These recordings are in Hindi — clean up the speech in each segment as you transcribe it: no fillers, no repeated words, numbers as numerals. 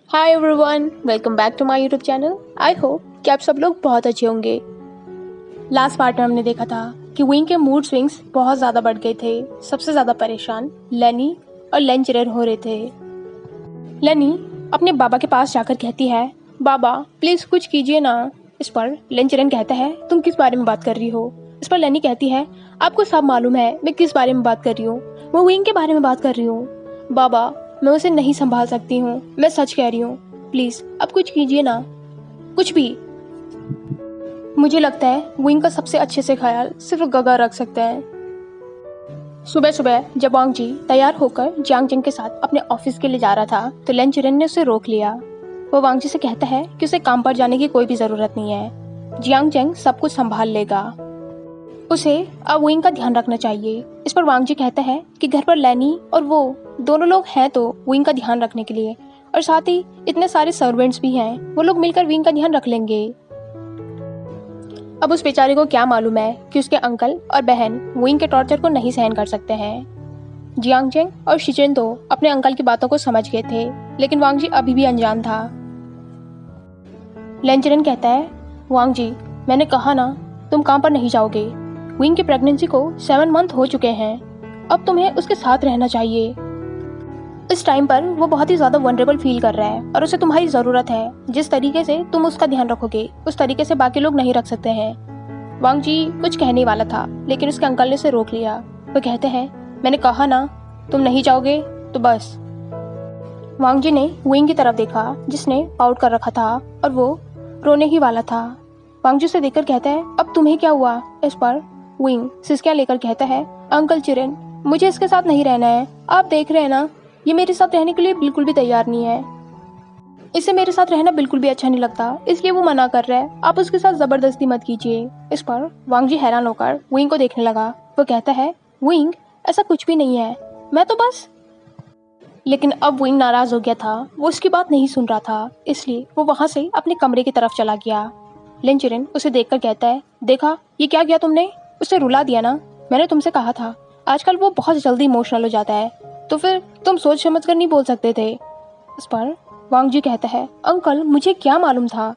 Hi everyone, welcome back to my YouTube channel. I hope कि आप सब लोग बहुत अच्छे होंगे। लास्ट पार्ट में हमने देखा था कि विंग के मूड स्विंग्स बहुत ज़्यादा बढ़ गए थे। सबसे ज़्यादा परेशान लेनी और लेंचरन हो रहे थे। लेनी अपने बाबा के पास जाकर कहती है, बाबा प्लीज़ कुछ कीजिए ना। इस पर लेंचरन कहता है, तुम किस बारे में बात कर रही हो। इस पर लेनी कहती है, आपको सब मालूम है मैं किस बारे में बात कर रही हूँ। मैं विंग के बारे में बात कर रही हूँ। बाबा मैं उसे नहीं संभाल सकती हूँ, मैं सच कह रही हूँ। प्लीज अब कुछ कीजिए ना, कुछ भी। मुझे लगता है विंग का सबसे अच्छे से ख्याल सिर्फ गगा रख सकते हैं। सुबह सुबह जब वांग जी तैयार होकर जियांग जेंग के साथ अपने ऑफिस के लिए जा रहा था तो लेंचरन ने उसे रोक लिया। वो वांग जी से कहता है कि उसे काम पर जाने की कोई भी जरूरत नहीं है, जियांग जेंग सब कुछ संभाल लेगा। उसे अब विंग का ध्यान रखना चाहिए। इस पर वांग जी कहता है कि घर पर लैनी और वो दोनों लोग हैं तो विंग का ध्यान रखने के लिए, और साथ ही इतने सारे सर्वेंट्स भी हैं, वो लोग मिलकर विंग का ध्यान रख लेंगे। अब उस बेचारे को क्या मालूम है कि उसके अंकल और बहन विंग के टॉर्चर को नहीं सहन कर सकते हैं। जियांग जेंग और शिचेन तो अपने अंकल की बातों को समझ गए थे, लेकिन वांग जी अभी भी अनजान था। लेंचरन कहता है, वांग जी मैंने कहा ना तुम काम पर नहीं जाओगे। विंग की प्रेगनेंसी को 7 मंथ हो चुके हैं, अब तुम्हें उसके साथ रहना चाहिए। इस टाइम पर वो बहुत ही ज्यादा वनरेबल फील कर रहा है और उसे तुम्हारी जरूरत है। जिस तरीके से तुम उसका ध्यान रखोगे उस तरीके से बाकी लोग नहीं रख सकते हैं। वांग जी कुछ कहने वाला था लेकिन उसके अंकल ने उसे रोक लिया। वो कहते हैं, मैंने कहा ना तुम नहीं जाओगे तो बस। वांग जी ने विंग की तरफ देखा जिसने पाउट कर रखा था और वो रोने ही वाला था। वांग जी से देखकर कहता है, अब तुम्हें क्या हुआ। इस पर विंग सिसकियां लेकर कहता है, अंकल चिरेन मुझे इसके साथ नहीं रहना है। आप देख रहे हैं ना ये मेरे साथ रहने के लिए बिल्कुल भी तैयार नहीं है। इसे मेरे साथ रहना बिल्कुल भी अच्छा नहीं लगता, इसलिए वो मना कर रहा है। आप उसके साथ जबरदस्ती मत कीजिए। इस पर वांग जी हैरान होकर विंग को देखने लगा। वो कहता है, विंग ऐसा कुछ भी नहीं है, मैं तो बस। लेकिन अब विंग नाराज हो गया था, वो उसकी बात नहीं सुन रहा था, इसलिए वो वहां से अपने कमरे की तरफ चला गया। लिंचरन उसे देखकर कहता है, देखा ये क्या किया तुमने, उसे रुला दिया ना। मैंने तुमसे कहा था आजकल वो बहुत जल्दी इमोशनल हो जाता है, तो फिर तुम सोच समझ कर नहीं बोल सकते थे। इस पर वांग जी कहता है, अंकल मुझे क्या मालूम था।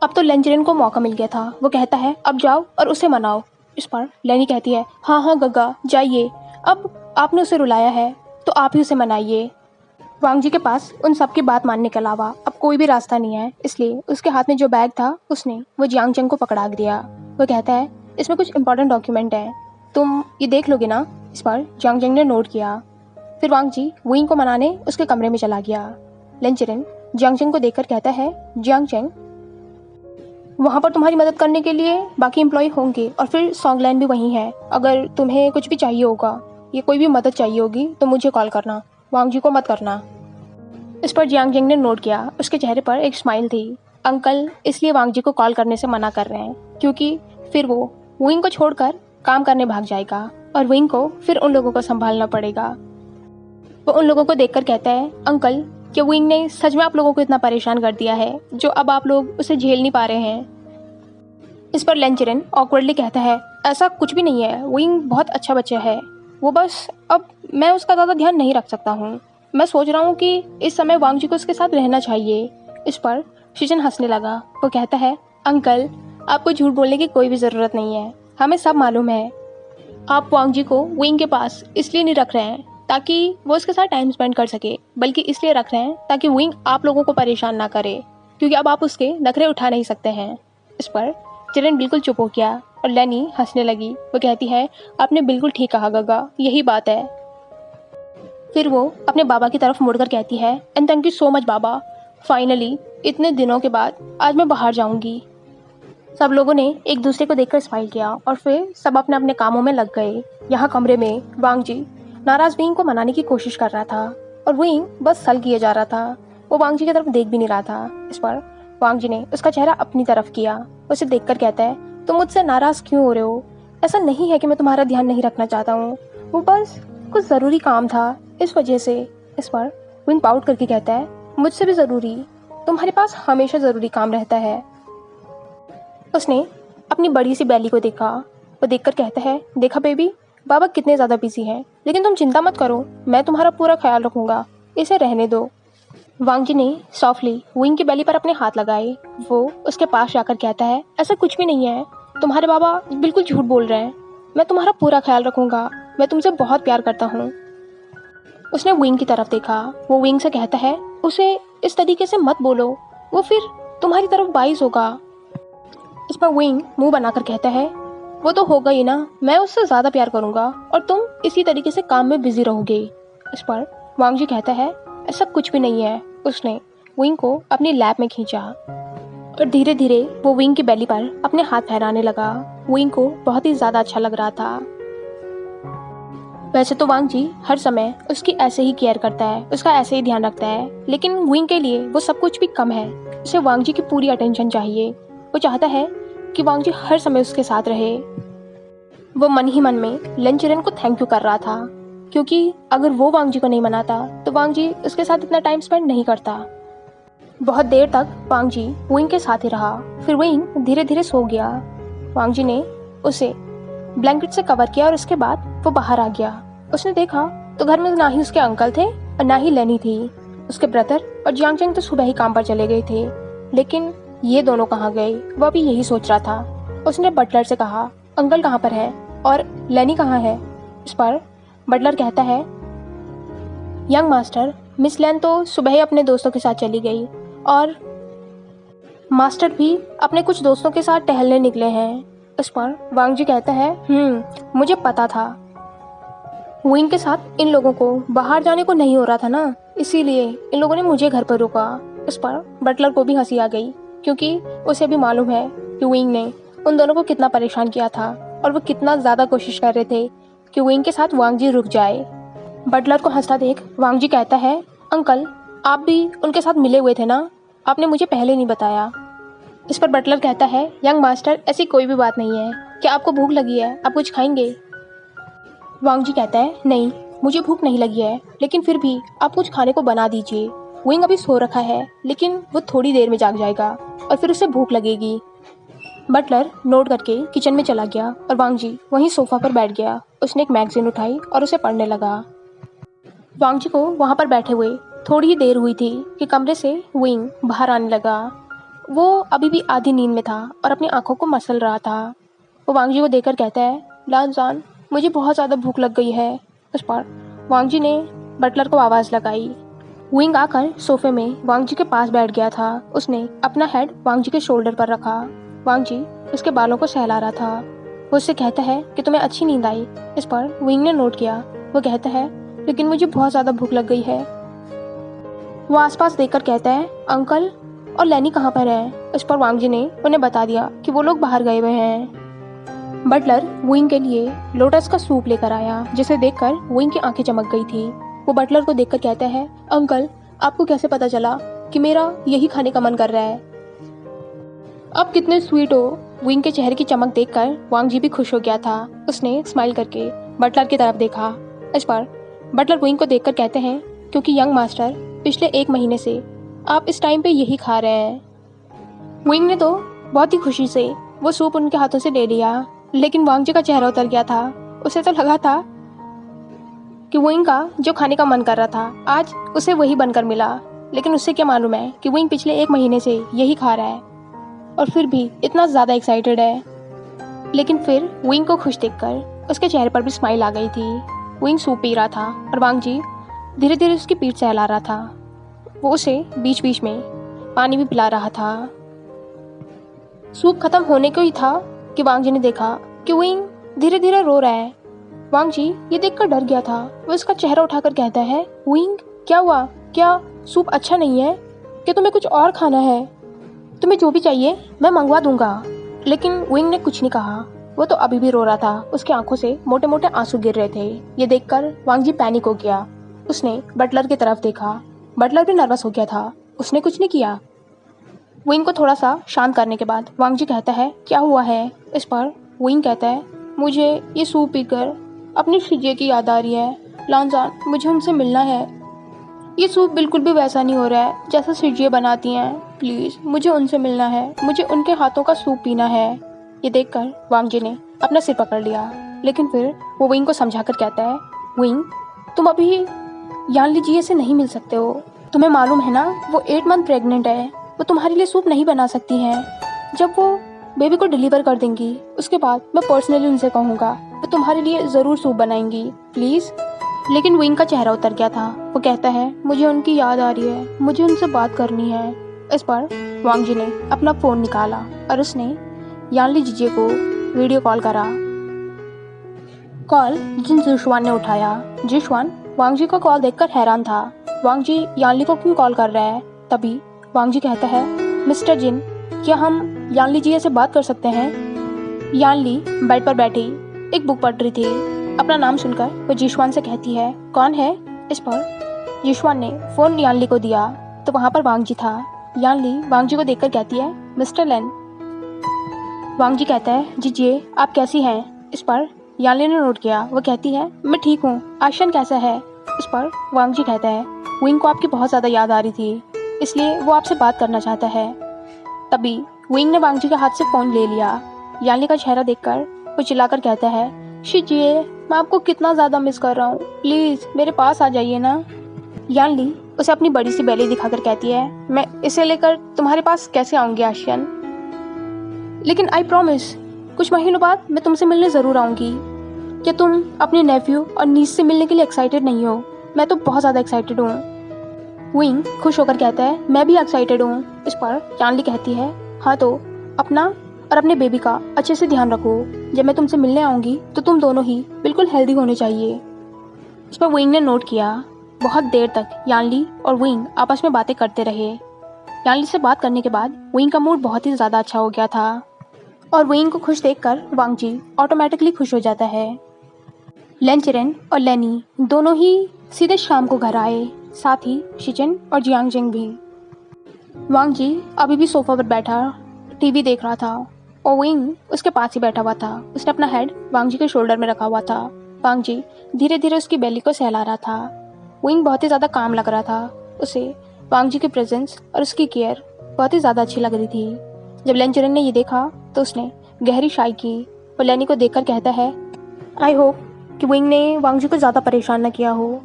अब तो लेंचरन को मौका मिल गया था। वो कहता है, अब जाओ और उसे मनाओ। इस पर लेनी कहती है, हाँ हाँ गग्गा जाइए, अब आपने उसे रुलाया है तो आप ही उसे मनाइए। वांग जी के पास उन सब की बात मानने के अलावा अब कोई भी रास्ता नहीं है, इसलिए उसके हाथ में जो बैग था उसने वो जियांग जेंग को पकड़ा दिया। वो कहता है, इसमें कुछ इंपॉर्टेंट डॉक्यूमेंट है, तुम ये देख लोगे ना। इस पर जियांग जेंग ने नोट किया। फिर वांग जी विंग को मनाने उसके कमरे में चला गया। लेंचरन जियांग जेंग को देखकर कहता है, जियांग जेंग वहाँ पर तुम्हारी मदद करने के लिए बाकी एम्प्लॉय होंगे और फिर सॉन्गलैंड भी वहीं है। अगर तुम्हें कुछ भी चाहिए होगा या कोई भी मदद चाहिए होगी तो मुझे कॉल करना, वांग जी को मत करना। इस पर जियांग जेंग ने नोट किया। उसके चेहरे पर एक स्माइल थी। अंकल इसलिए वांग जी को कॉल करने से मना कर रहे हैं क्योंकि फिर वो विंग को छोड़कर काम करने भाग जाएगा और विंग को फिर उन लोगों को संभालना पड़ेगा। वो उन लोगों को देखकर कहता है, अंकल क्या विंग ने सच में आप लोगों को इतना परेशान कर दिया है जो अब आप लोग उसे झेल नहीं पा रहे हैं। इस पर लेंचरन ऑकवर्डली कहता है, ऐसा कुछ भी नहीं है, विंग बहुत अच्छा बच्चा है, वो बस अब मैं उसका ज़्यादा ध्यान नहीं रख सकता हूँ। मैं सोच रहा हूँ कि इस समय वांग जी को उसके साथ रहना चाहिए। इस पर शिजन हंसने लगा। वो कहता है, अंकल आपको झूठ बोलने की कोई भी ज़रूरत नहीं है, हमें सब मालूम है। आप वांग जी को विंग के पास इसलिए नहीं रख रहे हैं ताकि वो उसके साथ टाइम स्पेंड कर सके, बल्कि इसलिए रख रहे हैं ताकि विंग आप लोगों को परेशान ना करे, क्योंकि अब आप उसके नखरे उठा नहीं सकते हैं। इस पर चिरन बिल्कुल चुप हो गया और लेनी हंसने लगी। वो कहती है, आपने बिल्कुल ठीक कहा गगा, यही बात है। फिर वो अपने बाबा की तरफ मुड़कर कहती है, and thank you so much Baba, finally इतने दिनों के बाद आज मैं बाहर जाऊंगी। सब लोगों ने एक दूसरे को देखकर स्माइल किया और फिर सब अपने अपने कामों में लग गए। यहाँ कमरे में वांग जी नाराज विंग को मनाने की कोशिश कर रहा था और विंग बस सल किए जा रहा था। वो वांग जी की तरफ देख भी नहीं रहा था। इस पर वांग जी ने उसका चेहरा अपनी तरफ किया। उसे देखकर कहता है, तुम मुझसे नाराज क्यों हो रहे हो। ऐसा नहीं है कि मैं तुम्हारा ध्यान नहीं रखना चाहता हूँ, वो बस कुछ ज़रूरी काम था इस वजह से। इस पर विंग पाउट करके कहता है, मुझसे भी ज़रूरी, तुम्हारे पास हमेशा ज़रूरी काम रहता है। उसने अपनी बड़ी सी बैली को देखा। वो देखकर कहता है, देखा बेबी बाबा कितने ज़्यादा बिजी हैं, लेकिन तुम चिंता मत करो, मैं तुम्हारा पूरा ख्याल रखूंगा, इसे रहने दो। वांग जी ने सॉफ्टली विंग की बेली पर अपने हाथ लगाए। वो उसके पास जाकर कहता है, ऐसा कुछ भी नहीं है, तुम्हारे बाबा बिल्कुल झूठ बोल रहे हैं, मैं तुम्हारा पूरा ख्याल रखूंगा, मैं तुमसे बहुत प्यार करता हूँ। उसने विंग की तरफ देखा। वो विंग से कहता है, उसे इस तरीके से मत बोलो, वो फिर तुम्हारी तरफ बाइस होगा। इस पर विंग मुंह बनाकर कहता है, वो तो होगा ही ना, मैं उससे ज़्यादा प्यार करूंगा और तुम इसी तरीके से काम में बिजी रहोगे। इस पर वांग जी कहता है, ऐसा कुछ भी नहीं है। उसने विंग को अपनी लैब में खींचा और धीरे धीरे वो विंग की बेली पर अपने हाथ फहराने लगा। विंग को बहुत ही ज़्यादा अच्छा लग रहा था। वैसे तो वांग जी हर समय उसकी ऐसे ही केयर करता है, उसका ऐसे ही ध्यान रखता है, लेकिन विंग के लिए वो सब कुछ भी कम है। उसे वांग जी की पूरी अटेंशन चाहिए। वो चाहता है कि वांग जी हर समय उसके साथ रहे। वो मन ही मन में लन चिरन को थैंक यू कर रहा था, क्योंकि अगर वो वांग जी को नहीं मनाता तो वांग जी उसके साथ इतना टाइम स्पेंड नहीं करता। बहुत देर तक वांग जी विंग के साथ ही रहा। फिर विंग धीरे धीरे सो गया। वांग जी ने उसे ब्लैंकेट से कवर किया और उसके बाद वो बाहर आ गया। उसने देखा तो घर में ना ही उसके अंकल थे और ना ही लेनी थी। उसके ब्रदर और जियांग चेंग तो सुबह ही काम पर चले गए थे, लेकिन ये दोनों कहाँ गए, वह भी यही सोच रहा था। उसने बटलर से कहा, अंकल कहाँ पर है और लेनी कहाँ है। इस पर बटलर कहता है, यंग मास्टर, मिस लैन तो सुबह ही अपने दोस्तों के साथ चली गई और मास्टर भी अपने कुछ दोस्तों के साथ टहलने निकले हैं। इस पर वांग जी कहता है, मुझे पता था। विंग के साथ इन लोगों को बाहर जाने को नहीं हो रहा था ना, इसीलिए इन लोगों ने मुझे घर पर रोका। इस पर बटलर को भी हंसी आ गई, क्योंकि उसे भी मालूम है कि विंग ने उन दोनों को कितना परेशान किया था और वो कितना ज़्यादा कोशिश कर रहे थे कि विंग के साथ वांग जी रुक जाए। बटलर को हंसता देख वांग जी कहता है, अंकल आप भी उनके साथ मिले हुए थे ना, आपने मुझे पहले नहीं बताया। इस पर बटलर कहता है, यंग मास्टर ऐसी कोई भी बात नहीं है, क्या आपको भूख लगी है, आप कुछ खाएंगे। वांग जी कहता है, नहीं मुझे भूख नहीं लगी है, लेकिन फिर भी आप कुछ खाने को बना दीजिए। विंग अभी सो रखा है, लेकिन वो थोड़ी देर में जाग जाएगा और फिर उसे भूख लगेगी। बटलर नोट करके किचन में चला गया और वांग जी वहीं सोफा पर बैठ गया। उसने एक मैगजीन उठाई और उसे पढ़ने लगा। वांग जी को वहाँ पर बैठे हुए थोड़ी ही देर हुई थी कि कमरे से विंग बाहर आने लगा। वो अभी भी आधी नींद में था और अपनी आंखों को मसल रहा था। वो वांग जी को देखकर कहता है, लानजान मुझे बहुत ज़्यादा भूख लग गई है। उस पर वांग जी ने बटलर को आवाज़ लगाई। विंग आकर सोफे में वांग जी के पास बैठ गया था। उसने अपना हेड वांग जी के शोल्डर पर रखा। वांग जी उसके बालों को सहला रहा था। वो उससे कहता है कि तुम्हें अच्छी नींद आई। इस पर विंग ने नोट किया। वो कहता है, लेकिन मुझे बहुत ज़्यादा भूख लग गई है। वो आसपास देखकर कहता है, अंकल और लैनी कहाँ पर है। इस पर वांग जी ने उन्हें बता दिया कि वो लोग बाहर गए हुए हैं। बटलर विंग के लिए लोटस का सूप लेकर आया, जिसे देखकर विंग की आंखें चमक गई थी। वो बटलर को देखकर कहता है, अंकल आपको कैसे पता चला कि मेरा यही खाने का मन कर रहा है। आप कितने स्वीट हो। विंग के चेहरे की चमक देखकर वांग जी भी खुश हो गया था। उसने स्माइल करके बटलर की तरफ देखा। इस पर बटलर विंग को देखकर कहते हैं, क्योंकि यंग मास्टर पिछले 1 महीने से आप इस टाइम पे यही खा रहे हैं। विंग ने तो बहुत ही खुशी से वो सूप उनके हाथों से ले लिया, लेकिन वांग जी का चेहरा उतर गया था। उसे तो लगा था कि विंग का जो खाने का मन कर रहा था आज उसे वही बनकर मिला, लेकिन उससे क्या मालूम है कि विंग पिछले 1 महीने से यही खा रहा है और फिर भी इतना ज़्यादा एक्साइटेड है। लेकिन फिर विंग को खुश देखकर उसके चेहरे पर भी स्माइल आ गई थी। विंग सूप पी रहा था और वांग जी धीरे धीरे उसकी पीठ सहला रहा था। वो उसे बीच बीच में पानी भी पिला रहा था। सूप खत्म होने को ही था कि वांग जी ने देखा कि विंग धीरे धीरे रो रहा है। वांग जी ये देखकर डर गया था। वो उसका चेहरा उठाकर कहता है, विंग क्या हुआ, क्या सूप अच्छा नहीं है, क्या तुम्हें कुछ और खाना है, तुम्हें जो भी चाहिए मैं मंगवा दूंगा। लेकिन विंग ने कुछ नहीं कहा। वो तो अभी भी रो रहा था। उसकी आंखों से मोटे मोटे आंसू गिर रहे थे। ये देखकर वांग जी पैनिक हो गया। उसने बटलर की तरफ देखा। बटलर भी नर्वस हो गया था। उसने कुछ नहीं किया। विंग को थोड़ा सा शांत करने के बाद वांग जी कहता है, क्या हुआ है। इस पर विंग कहता है, मुझे ये सूप पीकर अपनी शिजे की याद आ रही है। लानजान मुझे उनसे मिलना है। ये सूप बिल्कुल भी वैसा नहीं हो रहा है जैसा शिजे बनाती हैं। प्लीज़ मुझे उनसे मिलना है, मुझे उनके हाथों का सूप पीना है। ये देखकर वांग जी ने अपना सिर पकड़ लिया, लेकिन फिर वो विंग को समझाकर कहता है, विंग तुम अभी यान लीजिए से नहीं मिल सकते हो। तुम्हें मालूम है ना, वो 8 मंथ प्रेग्नेंट है। वो तुम्हारे लिए सूप नहीं बना सकती हैं। जब वो बेबी को डिलीवर कर देंगी उसके बाद मैं पर्सनली उनसे कहूँगा, वो तुम्हारे लिए ज़रूर सूप बनाएंगी, प्लीज़। लेकिन विंग का चेहरा उतर गया था। वो कहता है, मुझे उनकी याद आ रही है, मुझे उनसे बात करनी है। इस पर वांग जी ने अपना फ़ोन निकाला और उसने यानली जीजे को वीडियो कॉल करा। कॉल जिन जिशवान ने उठाया। जिशवान वांग जी का कॉल देखकर हैरान था। वांग जी यानली को क्यों कॉल कर रहा है? तभी वांग जी कहता है, मिस्टर जिन, क्या हम यानली जी से बात कर सकते हैं? यानली बेड पर बैठी एक बुक पढ़ रही थी। अपना नाम सुनकर वो जिशवान से कहती है, कौन है? इस पर जिशवान ने फ़ोन यानली को दिया तो वहाँ पर वांग जी था। यानली वांग जी को देखकर कहती है, मिस्टर लेन। वांग जी कहता है, जीजिए आप कैसी हैं? इस पर यानली ने नोट किया। वो कहती है, मैं ठीक हूँ, आशन कैसा है? इस पर वांग जी कहता है, विंग को आपकी बहुत ज़्यादा याद आ रही थी, इसलिए वो आपसे बात करना चाहता है। तभी विंग ने वांग जी के हाथ से फ़ोन ले लिया। यानली का चेहरा देखकर वो चिल्लाकर कहता है, शीजिए, मैं आपको कितना ज़्यादा मिस कर रहा हूँ, प्लीज़ मेरे पास आ जाइए ना। यानली उसे अपनी बड़ी सी बेली दिखाकर कहती है, मैं इसे लेकर तुम्हारे पास कैसे आऊँगी आशियन? लेकिन आई प्रॉमिस, कुछ महीनों बाद मैं तुमसे मिलने ज़रूर आऊँगी। क्या तुम अपने नेफ्यू और नीस से मिलने के लिए एक्साइटेड नहीं हो? मैं तो बहुत ज़्यादा एक्साइटेड हूँ। विंग खुश होकर कहता है, मैं भी एक्साइटेड हूँ। इस पर यानली कहती है, हाँ तो अपना और अपने बेबी का अच्छे से ध्यान रखो। जब मैं तुमसे मिलने आऊँगी तो तुम दोनों ही बिल्कुल हेल्दी होने चाहिए। इस पर विंग ने नोट किया। बहुत देर तक यानली और विंग आपस में बातें करते रहे। यानली से बात करने के बाद विंग का मूड बहुत ही ज़्यादा अच्छा हो गया था और विंग को खुश देखकर वांग जी ऑटोमेटिकली खुश हो जाता है। लेंचरेन और लेनी दोनों ही सीधे शाम को घर आए, साथ ही शिचन और जियांगजेंग भी। वांग जी अभी भी सोफा पर बैठा टीवी देख रहा था और विंग उसके पास ही बैठा हुआ था। उसने अपना हेड वांग जी के शोल्डर में रखा हुआ था। वांग जी धीरे धीरे उसकी बेली को सहला रहा था। विंग बहुत ही ज़्यादा काम लग रहा था। उसे वांग जी की प्रेजेंस और उसकी केयर बहुत ही ज़्यादा अच्छी लग रही थी। जब लेंचरेन ने ये देखा तो उसने गहरी शाई की और लेनी को देखकर कहता है, आई होप कि विंग ने वांग जी को ज़्यादा परेशान न किया हो।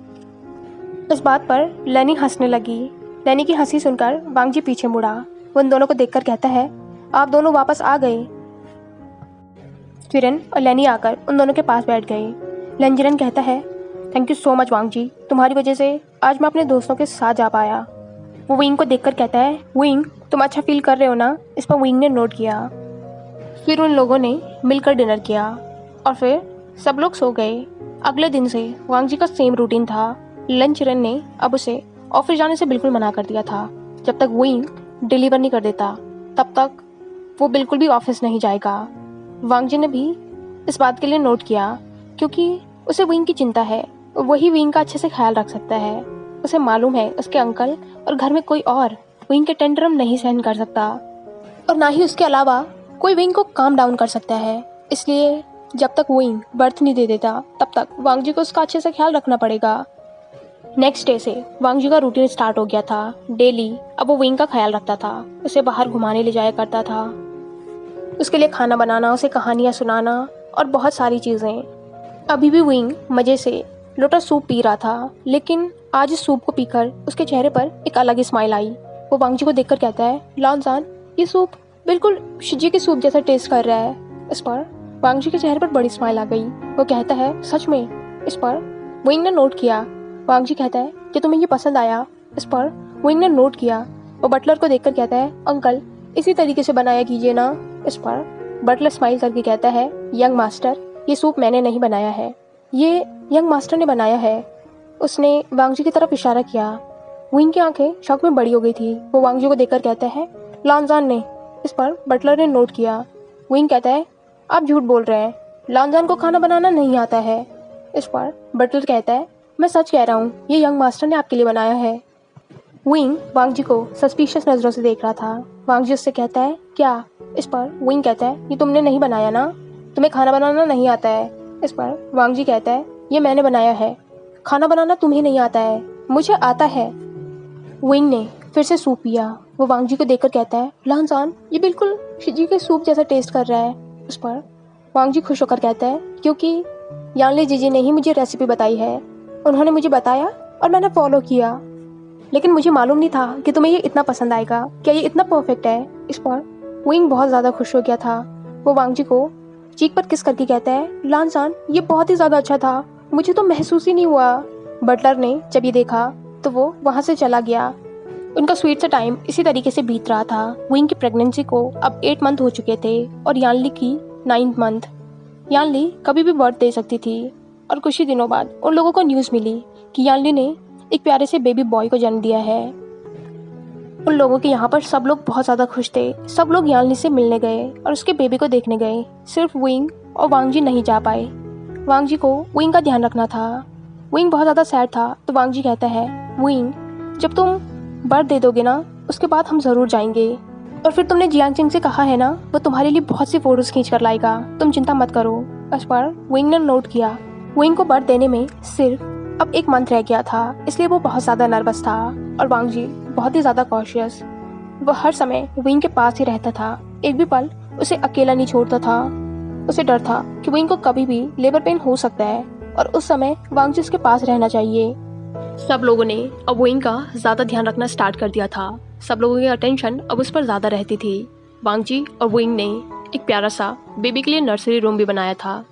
इस बात पर लेनी हंसने लगी। लेनी की हंसी सुनकर वांग जी पीछे मुड़ा। वो उन दोनों को देखकर कहता है, आप दोनों वापस आ गए। चिरन और लेनी आकर उन दोनों के पास बैठ गए। लेंजरन कहता है, थैंक यू सो मच वांग जी, तुम्हारी वजह से आज मैं अपने दोस्तों के साथ जा पाया। वो विंग को देखकर कहता है, विंग तुम अच्छा फील कर रहे हो ना? इस पर विंग ने नोट किया। फिर उन लोगों ने मिलकर डिनर किया और फिर सब लोग सो गए। अगले दिन से वांग जी का सेम रूटीन था। लेंचरन ने अब उसे ऑफिस जाने से बिल्कुल मना कर दिया था। जब तक विंग डिलीवर नहीं कर देता तब तक वो बिल्कुल भी ऑफिस नहीं जाएगा। वांग जी ने भी इस बात के लिए नोट किया क्योंकि उसे विंग की चिंता है। वही विंग का अच्छे से ख्याल रख सकता है। उसे मालूम है उसके अंकल और घर में कोई और विंग के टेंट्रम नहीं सहन कर सकता और ना ही उसके अलावा कोई विंग को काम डाउन कर सकता है। इसलिए जब तक विंग बर्थ नहीं दे देता तब तक वांग जी को उसका अच्छे से ख्याल रखना पड़ेगा। नेक्स्ट डे से वांग जी का रूटीन स्टार्ट हो गया था। डेली अब वो विंग का ख्याल रखता था। उसे बाहर घुमाने ले जाया करता था, उसके लिए खाना बनाना, उसे कहानियाँ सुनाना और बहुत सारी चीज़ें। अभी भी विंग मज़े से लोटस सूप पी रहा था, लेकिन आज इस सूप को पीकर उसके चेहरे पर एक अलग ही स्माइल आई। वो वांग जी को देखकर कहता है, लॉन्जान, ये सूप बिल्कुल शिजी के सूप जैसा टेस्ट कर रहा है। इस पर वांग जी के चेहरे पर बड़ी स्माइल आ गई। वो कहता है, सच में? इस पर विंग ने नोट किया। वांग जी कहता है कि तुम्हें ये पसंद आया? इस पर विंग ने नोट किया। वो बटलर को देखकर कहता है, अंकल इसी तरीके से बनाया कीजिए ना। इस पर बटलर स्माइल करके कहता है, यंग मास्टर, ये सूप मैंने नहीं बनाया है, ये यंग मास्टर ने बनाया है। उसने वांग जी की तरफ इशारा किया। विंग की आंखें शौक में बड़ी हो गई थी। वो वांग जी को देखकर कहता है, लॉन्जान ने। इस पर बटलर ने नोट किया। विंग कहता है, आप झूठ बोल रहे हैं, लॉन्जान को खाना बनाना नहीं आता है। इस पर बटलर कहता है, मैं सच कह रहा हूँ, ये यंग मास्टर ने आपके लिए बनाया है। विंग वांग जी को सस्पिशियस नज़रों से देख रहा था। वांग जी उससे कहता है, क्या? इस पर विंग कहता है, ये तुमने नहीं बनाया ना, तुम्हें खाना बनाना नहीं आता है। इस पर वांग जी कहता है, ये मैंने बनाया है, खाना बनाना तुम्हें नहीं आता है, मुझे आता है। विंग ने फिर से सूप पिया। वो वांग जी को देखकर कहता है, लहनजान, ये बिल्कुल शिजी के सूप जैसा टेस्ट कर रहा है। उस पर वांग जी खुश होकर कहता है, क्योंकि यानली जीजी ने ही मुझे रेसिपी बताई है, उन्होंने मुझे बताया और मैंने फॉलो किया। लेकिन मुझे मालूम नहीं था कि तुम्हें ये इतना पसंद आएगा, क्या ये इतना परफेक्ट है। इस पर विंग बहुत ज़्यादा खुश हो गया था। वो वांग जी को चीक पर किस करके कहता है, लानसान ये बहुत ही ज़्यादा अच्छा था, मुझे तो महसूस ही नहीं हुआ। बटलर ने जब ये देखा तो वो वहाँ से चला गया। उनका स्वीट सा टाइम इसी तरीके से बीत रहा था। विंग की प्रेगनेंसी को अब 8 मंथ हो चुके थे और यानली की 9th मंथ। यानली कभी भी बर्थ दे सकती थी और कुछ ही दिनों बाद उन लोगों को न्यूज़ मिली कि यानली ने एक प्यारे से बेबी बॉय को जन्म दिया है। उन लोगों के यहाँ पर सब लोग बहुत ज़्यादा खुश थे। सब लोग यानली से मिलने गए और उसके बेबी को देखने गए। सिर्फ विंग और वांग जी नहीं जा पाए। वांग जी को विंग का ध्यान रखना था। विंग बहुत ज़्यादा सैड था तो वांग जी कहता है, विंग जब तुम बर्थ दे दोगे ना उसके बाद हम ज़रूर जाएंगे। और फिर तुमने जियांग चिंग से कहा है ना वो तुम्हारे लिए बहुत सी फोटोज़ खींच कर लाएगा, तुम चिंता मत करो। इस पर विंग ने नोट किया। विंग को बर्थ देने में सिर्फ अब 1 मंथ रह गया था, इसलिए वो बहुत ज़्यादा नर्वस था और वांग जी बहुत ही ज़्यादा कॉशियस। वो हर समय विंग के पास ही रहता था, एक भी पल उसे अकेला नहीं छोड़ता था। उसे डर था कि विंग को कभी भी लेबर पेन हो सकता है और उस समय वांग जी उसके पास रहना चाहिए। सब लोगों ने अब विंग का ज़्यादा ध्यान रखना स्टार्ट कर दिया था। सब लोगों की अटेंशन अब उस पर ज़्यादा रहती थी। वांग जी और विंग ने एक प्यारा सा बेबी के लिए नर्सरी रूम भी बनाया था।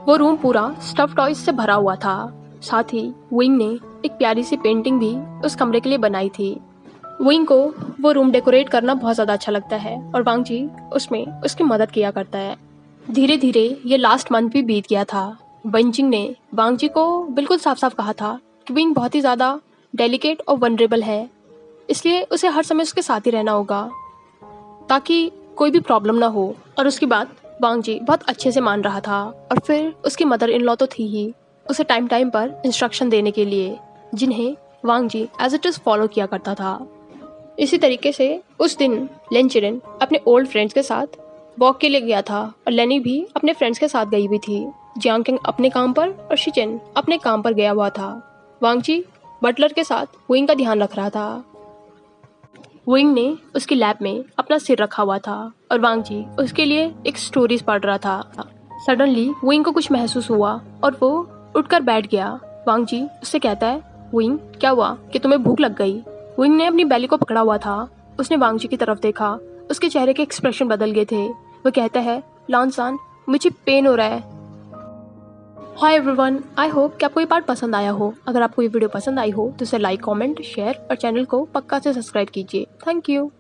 वो रूम पूरा स्टफ टॉयज से भरा हुआ था। साथ ही विंग ने एक प्यारी सी पेंटिंग भी उस कमरे के लिए बनाई थी। विंग को वो रूम डेकोरेट करना बहुत ज़्यादा अच्छा लगता है और वांग जी उसमें उसकी मदद किया करता है। धीरे धीरे ये लास्ट मंथ भी बीत गया था। बंजिंग ने वांग जी को बिल्कुल साफ साफ कहा था कि विंग बहुत ही ज़्यादा डेलिकेट और वनरेबल है, इसलिए उसे हर समय उसके साथ ही रहना होगा ताकि कोई भी प्रॉब्लम ना हो। और उसकी बात वांग जी बहुत अच्छे से मान रहा था। और फिर उसकी मदर इन लॉ तो थी ही, उसे टाइम टाइम पर इंस्ट्रक्शन देने के लिए, जिन्हें वांग जी एज इट इज़ फॉलो किया करता था। इसी तरीके से उस दिन लेन चिरेन अपने ओल्ड फ्रेंड्स के साथ वॉक के लिए गया था और लेनी भी अपने फ्रेंड्स के साथ गई हुई थी। जियांग किंग अपने काम पर और शिचेन अपने काम पर गया हुआ था। वांग जी बटलर के साथ विंग का ध्यान रख रहा था। विंग ने उसकी लैब में अपना सिर रखा हुआ था और वांग जी उसके लिए एक स्टोरीज पढ़ रहा था। सडनली विंग को कुछ महसूस हुआ और वो उठकर बैठ गया। वांग जी उससे कहता है, विंग क्या हुआ कि तुम्हें भूख लग गई। विंग ने अपनी बैली को पकड़ा हुआ था। उसने वांग जी की तरफ देखा, उसके चेहरे के एक्सप्रेशन बदल गए थे। वो कहता है, लानसान मुझे पेन हो रहा है। हाय एवरीवन, आई होप कि आपको ये पार्ट पसंद आया हो। अगर आपको ये वीडियो पसंद आई हो तो इसे लाइक, कमेंट, शेयर और चैनल को पक्का से सब्सक्राइब कीजिए। Thank you.